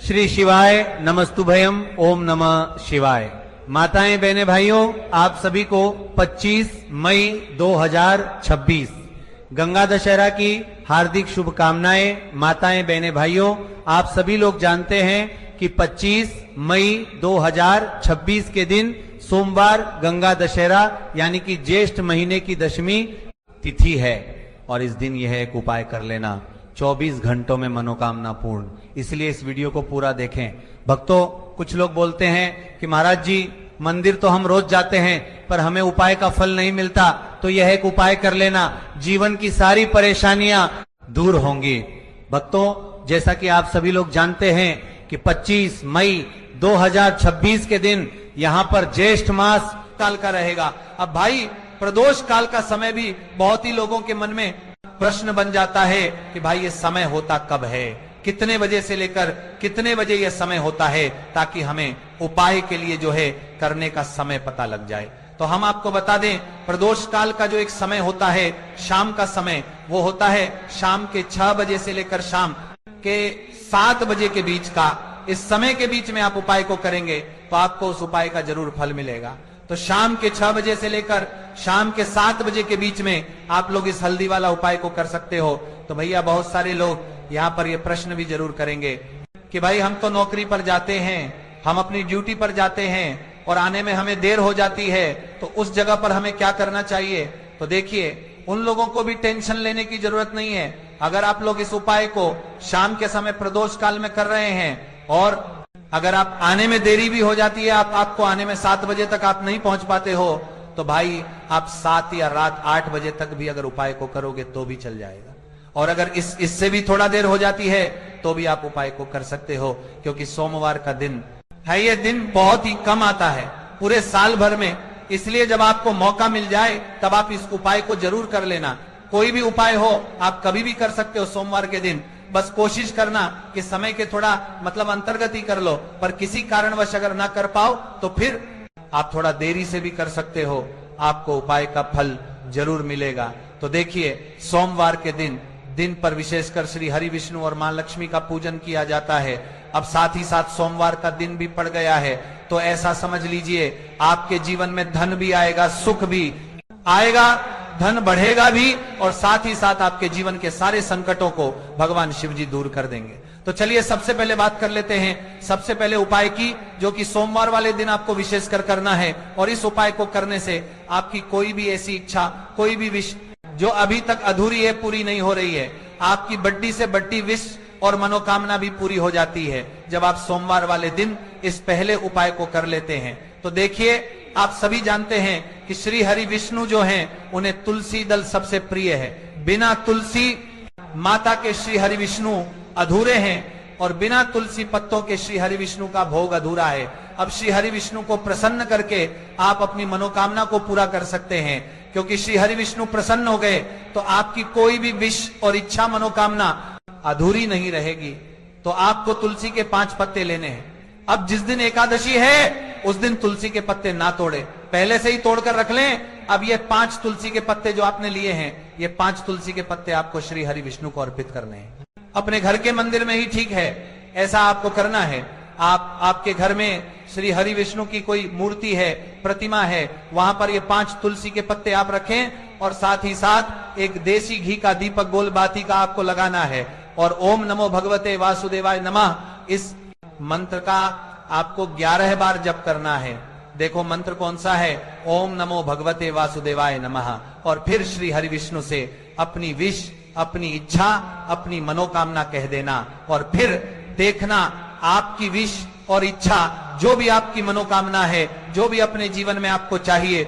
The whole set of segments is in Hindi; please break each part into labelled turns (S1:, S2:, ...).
S1: श्री शिवाय नमस्तुभयम ओम नमः शिवाय। माताएं बहनें भाइयों, आप सभी को 25 मई 2026 गंगा दशहरा की हार्दिक शुभकामनाएं। माताएं बहनें भाइयों, आप सभी लोग जानते हैं कि 25 मई 2026 के दिन सोमवार गंगा दशहरा यानी कि ज्येष्ठ महीने की दशमी तिथि है और इस दिन यह एक उपाय कर लेना 24 घंटों में मनोकामना पूर्ण। इसलिए इस वीडियो को पूरा देखें। भक्तों, कुछ लोग बोलते हैं कि महाराज जी मंदिर तो हम रोज जाते हैं पर हमें उपाय का फल नहीं मिलता, तो यह एक उपाय कर लेना, जीवन की सारी परेशानियां दूर होंगी। भक्तों, जैसा कि आप सभी लोग जानते हैं कि 25 मई 2026 के दिन यहां पर ज्येष्ठ मास काल का रहेगा। अब भाई, प्रदोष काल का समय भी बहुत ही लोगों के मन में प्रश्न बन जाता है कि भाई ये समय होता कब है, कितने बजे से लेकर कितने बजे यह समय होता है, ताकि हमें उपाय के लिए जो है करने का समय पता लग जाए। तो हम आपको बता दें, प्रदोष काल का जो एक समय होता है शाम का समय, वो होता है शाम के 6 बजे से लेकर शाम के 7 बजे के बीच का। इस समय के बीच में आप उपाय को करेंगे तो आपको उस उपाय का जरूर फल मिलेगा। तो शाम के 6 बजे से लेकर शाम के 7 बजे के बीच में आप लोग इस हल्दी वाला उपाय को कर सकते हो। तो भैया, बहुत सारे लोग यहाँ पर ये प्रश्न भी जरूर करेंगे कि भाई हम तो नौकरी पर जाते हैं, हम अपनी ड्यूटी पर जाते हैं और आने में हमें देर हो जाती है, तो उस जगह पर हमें क्या करना चाहिए। तो देखिए, उन लोगों को भी टेंशन लेने की जरूरत नहीं है। अगर आप लोग इस उपाय को शाम के समय प्रदोष काल में कर रहे हैं और अगर आप आने में देरी भी हो जाती है, आपको आने में 7 बजे तक आप नहीं पहुंच पाते हो, तो भाई आप 7 या रात 8 बजे तक भी अगर उपाय को करोगे तो भी चल जाएगा। और अगर इससे भी थोड़ा देर हो जाती है तो भी आप उपाय को कर सकते हो, क्योंकि सोमवार का दिन है। ये दिन बहुत ही कम आता है पूरे साल भर में, इसलिए जब आपको मौका मिल जाए तब आप इस उपाय को जरूर कर लेना। कोई भी उपाय हो आप कभी भी कर सकते हो सोमवार के दिन। बस कोशिश करना कि समय के थोड़ा अंतर्गत ही कर लो, पर किसी कारणवश अगर ना कर पाओ तो फिर आप थोड़ा देरी से भी कर सकते हो, आपको उपाय का फल जरूर मिलेगा। तो देखिए, सोमवार के दिन पर विशेषकर श्री हरि विष्णु और मां लक्ष्मी का पूजन किया जाता है। अब साथ ही साथ सोमवार का दिन भी पड़ गया है, तो ऐसा समझ लीजिए आपके जीवन में धन भी आएगा, सुख भी आएगा, धन बढ़ेगा भी, और साथ ही साथ आपके जीवन के सारे संकटों को भगवान शिव जी दूर कर देंगे। तो चलिए सबसे पहले बात कर लेते हैं सबसे पहले उपाय की, जो कि सोमवार वाले दिन आपको विशेषकर करना है। और इस उपाय को करने से आपकी कोई भी ऐसी इच्छा, कोई भी विश जो अभी तक अधूरी है, पूरी नहीं हो रही है, आपकी बड्डी से बड्डी विश और मनोकामना भी पूरी हो जाती है जब आप सोमवार वाले दिन इस पहले उपाय को कर लेते हैं। तो देखिए, आप सभी जानते हैं कि श्री हरि विष्णु जो हैं, उन्हें तुलसी दल सबसे प्रिय है। बिना तुलसी माता के श्री हरि विष्णु अधूरे हैं और बिना तुलसी पत्तों के श्री हरि विष्णु का भोग अधूरा है। अब श्री हरि विष्णु को प्रसन्न करके आप अपनी मनोकामना को पूरा कर सकते हैं, क्योंकि श्री हरि विष्णु प्रसन्न हो गए तो आपकी कोई भी विश और इच्छा मनोकामना अधूरी नहीं रहेगी। तो आपको तुलसी के 5 पत्ते लेने हैं। अब जिस दिन एकादशी है उस दिन तुलसी के पत्ते ना तोड़े, पहले से ही तोड़कर रख लें। अब ये 5 तुलसी के पत्ते जो आपने लिए हैं, ये 5 तुलसी के पत्ते आपको श्री हरि विष्णु को अर्पित करने हैं। अपने घर के मंदिर में ही ठीक है, ऐसा आपको करना है। आपके घर में श्री हरि विष्णु की कोई मूर्ति है, प्रतिमा है, वहां पर ये 5 तुलसी के पत्ते आप रखें और साथ ही साथ एक देसी घी का दीपक गोल बाती का आपको लगाना है। और ओम नमो भगवते वासुदेवाय नमः, इस मंत्र का आपको 11 बार जप करना है। देखो मंत्र कौन सा है, ओम नमो भगवते वासुदेवाय नमः। और फिर श्री हरि विष्णु से अपनी विश, अपनी इच्छा, अपनी मनोकामना कह देना और फिर देखना आपकी विश और इच्छा, जो भी आपकी मनोकामना है, जो भी अपने जीवन में आपको चाहिए।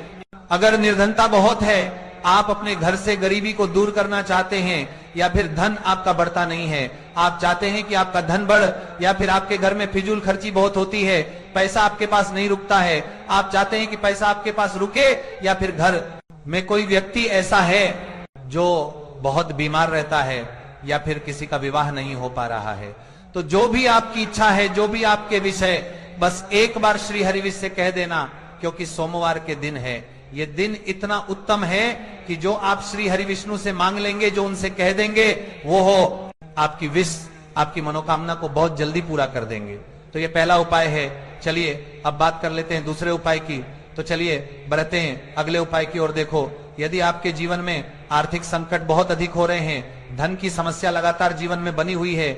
S1: अगर निर्धनता बहुत है, आप अपने घर से गरीबी को दूर करना चाहते हैं, या फिर धन आपका बढ़ता नहीं है, आप चाहते हैं कि आपका धन बढ़, या फिर आपके घर में फिजूल खर्ची बहुत होती है, पैसा आपके पास नहीं रुकता है, आप चाहते हैं कि पैसा आपके पास रुके, या फिर घर में कोई व्यक्ति ऐसा है जो बहुत बीमार रहता है, या फिर किसी का विवाह नहीं हो पा रहा है, तो जो भी आपकी इच्छा है, जो भी आपके विषय, बस एक बार श्री हरि विष्णु से कह देना, क्योंकि सोमवार के दिन है। ये दिन इतना उत्तम है कि जो आप श्री हरि विष्णु से मांग लेंगे, जो उनसे कह देंगे, वो हो आपकी विश आपकी मनोकामना को बहुत जल्दी पूरा कर देंगे। तो ये पहला उपाय है। चलिए अब बात कर लेते हैं दूसरे उपाय की। तो चलिए बढ़ते हैं अगले उपाय की ओर। देखो, यदि आपके जीवन में आर्थिक संकट बहुत अधिक हो रहे हैं, धन की समस्या लगातार जीवन में बनी हुई है,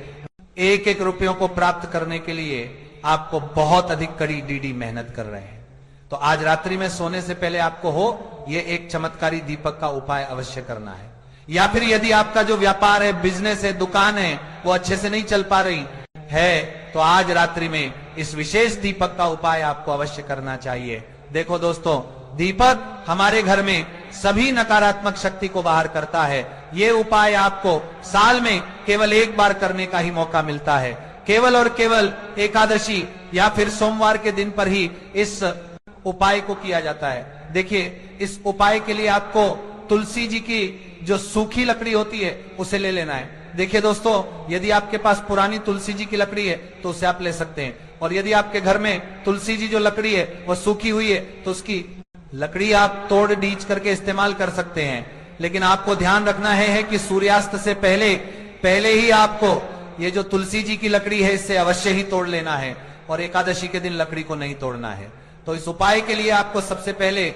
S1: एक एक रुपयों को प्राप्त करने के लिए आपको बहुत अधिक कड़ी डीडी मेहनत कर रहे हैं, तो आज रात्रि में सोने से पहले आपको हो ये एक चमत्कारी दीपक का उपाय अवश्य करना है। या फिर यदि आपका जो व्यापार है, बिजनेस है, दुकान है, वो अच्छे से नहीं चल पा रही है, तो आज रात्रि में इस विशेष दीपक का उपाय आपको अवश्य करना चाहिए। देखो दोस्तों, दीपक हमारे घर में सभी नकारात्मक शक्ति को बाहर करता है। ये उपाय आपको साल में केवल एक बार करने का ही मौका मिलता है। केवल और केवल एकादशी या फिर सोमवार के दिन पर ही इस उपाय को किया जाता है। देखिए, इस उपाय के लिए आपको तुलसी जी की जो सूखी लकड़ी होती है उसे ले लेना है। देखिए दोस्तों, यदि आपके पास पुरानी तुलसी जी की लकड़ी है तो उसे आप ले सकते हैं, और यदि आपके घर में तुलसी जी जो लकड़ी है वह सूखी हुई है तो उसकी लकड़ी आप तोड़ डीच करके इस्तेमाल कर सकते हैं। लेकिन आपको ध्यान रखना है कि सूर्यास्त से पहले ही आपको ये जो तुलसी जी की लकड़ी है इससे अवश्य ही तोड़ लेना है, और एकादशी के दिन लकड़ी को नहीं तोड़ना है। तो इस उपाय के लिए आपको सबसे पहले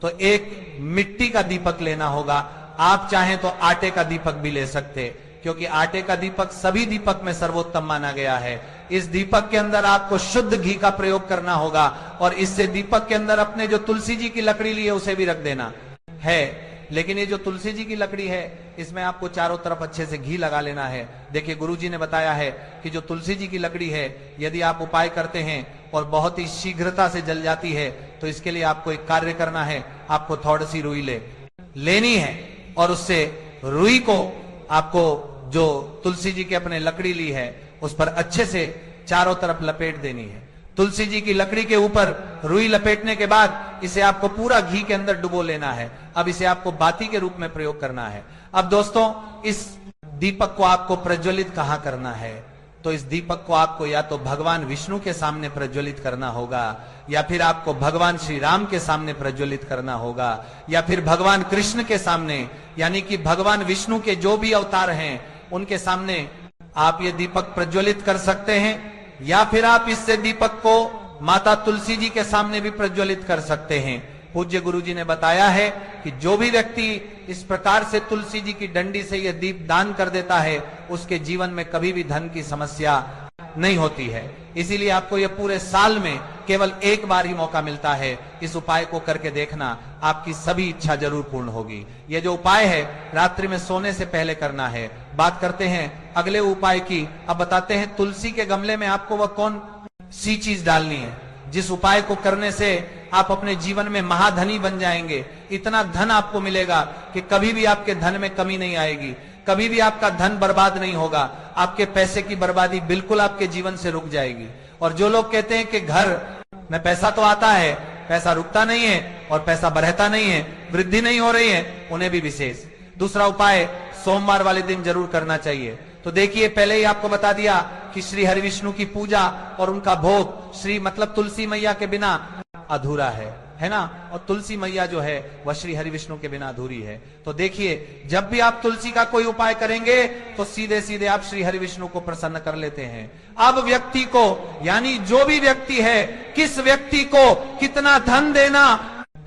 S1: तो एक मिट्टी का दीपक लेना होगा। आप चाहें तो आटे का दीपक भी ले सकते, क्योंकि आटे का दीपक सभी दीपक में सर्वोत्तम माना गया है। इस दीपक के अंदर आपको शुद्ध घी का प्रयोग करना होगा, और इससे दीपक के अंदर अपने जो तुलसी जी की लकड़ी ली है उसे भी रख देना है। लेकिन ये जो तुलसी जी की लकड़ी है इसमें आपको चारों तरफ अच्छे से घी लगा लेना है। देखिए, गुरुजी ने बताया है कि जो तुलसी जी की लकड़ी है, यदि आप उपाय करते हैं और बहुत ही शीघ्रता से जल जाती है, तो इसके लिए आपको एक कार्य करना है। आपको थोड़ी सी रुई लेनी है, और उससे रुई को आपको जो तुलसी जी की अपने लकड़ी ली है उस पर अच्छे से चारों तरफ लपेट देनी है। तुलसी जी की लकड़ी के ऊपर रुई लपेटने के बाद इसे आपको पूरा घी के अंदर डुबो लेना है। अब इसे आपको बाती के रूप में प्रयोग करना है। अब दोस्तों, इस दीपक को आपको प्रज्वलित कहां करना है? तो इस दीपक को आपको या तो भगवान विष्णु के सामने प्रज्वलित करना होगा, या फिर आपको भगवान श्री राम के सामने प्रज्वलित करना होगा, या फिर भगवान कृष्ण के सामने, यानी कि भगवान विष्णु के जो भी अवतार हैं उनके सामने आप ये दीपक प्रज्वलित कर सकते हैं। या फिर आप इससे दीपक को माता तुलसी जी के सामने भी प्रज्वलित कर सकते हैं। पूज्य गुरुजी ने बताया है कि जो भी व्यक्ति इस प्रकार से तुलसी जी की डंडी से यह दीप दान कर देता है, उसके जीवन में कभी भी धन की समस्या नहीं होती है। इसीलिए आपको यह पूरे साल में केवल एक बार ही मौका मिलता है। इस उपाय को करके देखना, आपकी सभी इच्छा जरूर पूर्ण होगी। यह जो उपाय है रात्रि में सोने से पहले करना है। बात करते हैं अगले उपाय की। अब बताते हैं तुलसी के गमले में आपको वह कौन सी चीज डालनी है जिस उपाय को करने से आप अपने जीवन में महाधनी बन जाएंगे। इतना धन आपको मिलेगा कि कभी भी आपके धन में कमी नहीं आएगी, कभी भी आपका धन बर्बाद नहीं होगा। आपके पैसे की बर्बादी बिल्कुल आपके जीवन से रुक जाएगी। और जो लोग कहते हैं कि घर में पैसा तो आता है, पैसा रुकता नहीं है और पैसा बढ़ता नहीं है, वृद्धि नहीं हो रही है, उन्हें भी विशेष दूसरा उपाय सोमवार वाले दिन जरूर करना चाहिए। तो देखिए, पहले ही आपको बता दिया कि श्री हरि विष्णु की पूजा और उनका भोग श्री मतलब तुलसी मैया के बिना अधूरा है ना। और तुलसी मैया जो है वह श्री हरि विष्णु के बिना अधूरी है। तो देखिए, जब भी आप तुलसी का कोई उपाय करेंगे तो सीधे सीधे आप श्री हरि विष्णु को प्रसन्न कर लेते हैं। अब व्यक्ति को, यानी जो भी व्यक्ति है, किस व्यक्ति को कितना धन देना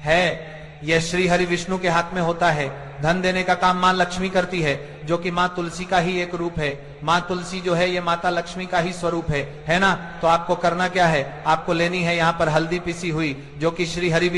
S1: है, यह श्री हरि विष्णु के हाथ में होता है। धन देने का काम मां लक्ष्मी करती है, जो कि मां तुलसी का ही एक रूप है। मां तुलसी जो है ये माता लक्ष्मी का ही स्वरूप है ना। तो आपको करना क्या है, आपको लेनी है यहाँ पर हल्दी पिसी हुई, जो कि श्री हरि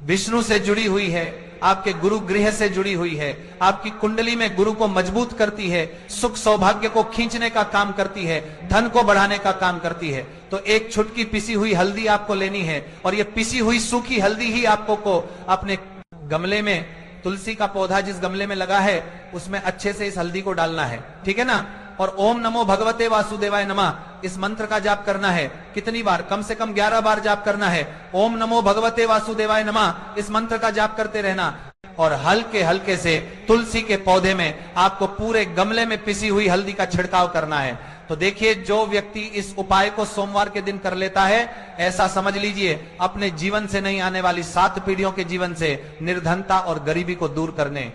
S1: विष्णु से जुड़ी हुई है, आपके गुरु गृह से जुड़ी हुई है, आपकी कुंडली में गुरु को मजबूत करती है, सुख सौभाग्य को खींचने का काम करती है, धन को बढ़ाने का काम करती है। तो एक छुटकी पिसी हुई हल्दी आपको लेनी है, और ये पिसी हुई सूखी हल्दी ही आपको को अपने गमले में, तुलसी का पौधा जिस गमले में लगा है उसमें अच्छे से इस हल्दी को डालना है, ठीक है ना। और ओम नमो भगवते वासुदेवाय नमः इस मंत्र का जाप करना है। कितनी बार? कम से कम 11 बार जाप करना है। ओम नमो भगवते वासुदेवाय नमः इस मंत्र का जाप करते रहना, और हल्के हल्के से तुलसी के पौधे में आपको पूरे गमले में पिसी हुई हल्दी का छिड़काव करना है। तो देखिए, जो व्यक्ति इस उपाय को सोमवार के दिन कर लेता है, ऐसा समझ लीजिए अपने जीवन से नहीं आने वाली 7 पीढ़ियों के जीवन से निर्धनता और गरीबी को दूर करने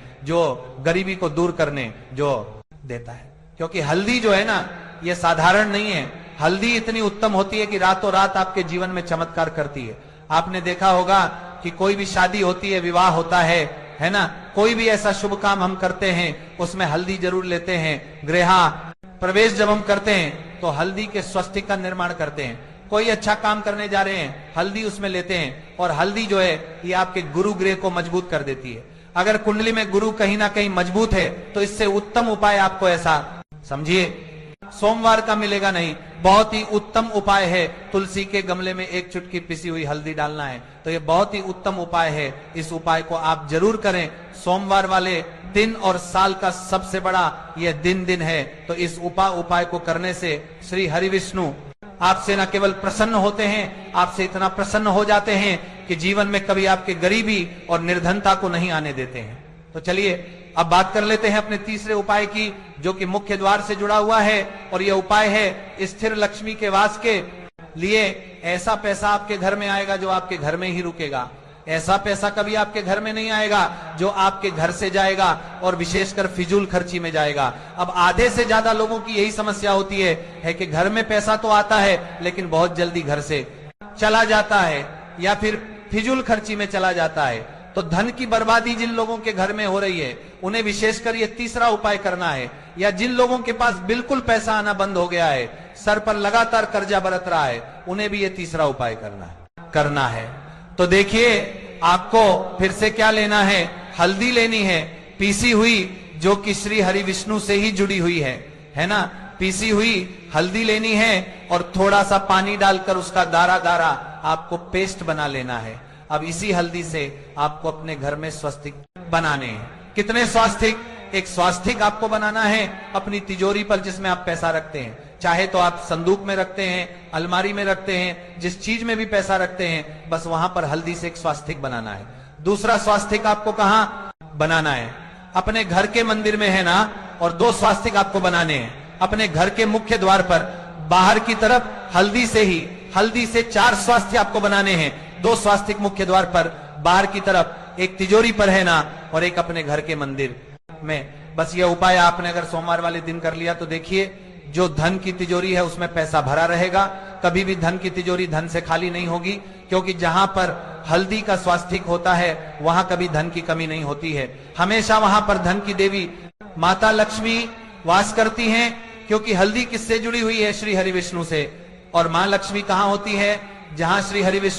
S1: जो देता है। क्योंकि हल्दी जो है ना, ये साधारण नहीं है। हल्दी इतनी उत्तम होती है कि रातों रात आपके जीवन में चमत्कार करती है। आपने देखा होगा कि कोई भी शादी होती है, विवाह होता है ना, कोई भी ऐसा शुभ काम हम करते हैं उसमें हल्दी जरूर लेते हैं। गृह प्रवेश जब हम करते हैं तो हल्दी के स्वस्तिक का निर्माण करते हैं। कोई अच्छा काम करने जा रहे हैं, हल्दी उसमें लेते हैं। और हल्दी जो है ये आपके गुरु गृह को मजबूत कर देती है। अगर कुंडली में गुरु कहीं ना कहीं मजबूत है तो इससे उत्तम उपाय आपको ऐसा समझिए सोमवार का मिलेगा नहीं, बहुत ही उत्तम उपाय है। तुलसी के गमले में एक चुटकी पिसी हुई हल्दी डालना है, तो ये बहुत ही उत्तम उपाय है। इस उपाय को आप जरूर करें। सोमवार वाले दिन और साल का सबसे बड़ा यह दिन है। तो इस उपाय को करने से श्री हरि विष्णु आपसे न केवल प्रसन्न होते हैं, आपसे इतना प्रसन्न हो जाते हैं कि जीवन में कभी आपके गरीबी और निर्धनता को नहीं आने देते हैं। तो चलिए अब बात कर लेते हैं अपने तीसरे उपाय की, जो कि मुख्य द्वार से जुड़ा हुआ है। और यह उपाय है स्थिर लक्ष्मी के वास के लिए। ऐसा पैसा आपके घर में आएगा जो आपके घर में ही रुकेगा। ऐसा पैसा कभी आपके घर में नहीं आएगा जो आपके घर से जाएगा और विशेषकर फिजूल खर्ची में जाएगा। अब आधे से ज्यादा लोगों की यही समस्या होती है कि घर में पैसा तो आता है लेकिन बहुत जल्दी घर से चला जाता है या फिर फिजूल खर्ची में चला जाता है। तो धन की बर्बादी जिन लोगों के घर में हो रही है उन्हें विशेषकर ये तीसरा उपाय करना है। या जिन लोगों के पास बिल्कुल पैसा आना बंद हो गया है, सर पर लगातार कर्जा बरत रहा है, उन्हें भी ये तीसरा उपाय करना है। तो देखिए आपको फिर से क्या लेना है, हल्दी लेनी है पीसी हुई, जो कि श्री हरि विष्णु से ही जुड़ी हुई है ना। पीसी हुई हल्दी लेनी है और थोड़ा सा पानी डालकर उसका दारा दारा आपको पेस्ट बना लेना है। अब इसी हल्दी से आपको अपने घर में स्वस्तिक बनाने हैं। कितने स्वास्तिक? एक स्वास्तिक आपको बनाना है अपनी तिजोरी पर जिसमें आप पैसा रखते हैं। चाहे तो आप संदूक में रखते हैं, अलमारी में रखते हैं, जिस चीज में भी पैसा रखते हैं, बस वहां पर हल्दी से एक स्वास्तिक बनाना है। दूसरा स्वास्तिक आपको कहां बनाना है? अपने घर के मंदिर में है ना। और 2 स्वास्तिक आपको बनाने हैं अपने घर के मुख्य द्वार पर, बाहर की तरफ हल्दी से 4 स्वास्तिक आपको बनाने हैं। 2 स्वास्तिक मुख्य द्वार पर, बाहर की तरफ, एक तिजोरी पर है ना, और एक अपने घर के मंदिर में। बस यह उपाय आपने अगर सोमवार वाले दिन कर लिया तो देखिए जो धन की तिजोरी है उसमें पैसा भरा रहेगा। कभी भी धन की तिजोरी धन से खाली नहीं होगी, क्योंकि जहां पर हल्दी का स्वास्तिक होता है वहां कभी धन की कमी नहीं होती है। हमेशा वहां पर धन की देवी माता लक्ष्मी वास करती हैं, क्योंकि हल्दी किससे जुड़ी हुई है? श्री हरि विष्णु से। और मां लक्ष्मी कहां होती है? जहां श्री हरि विष्णु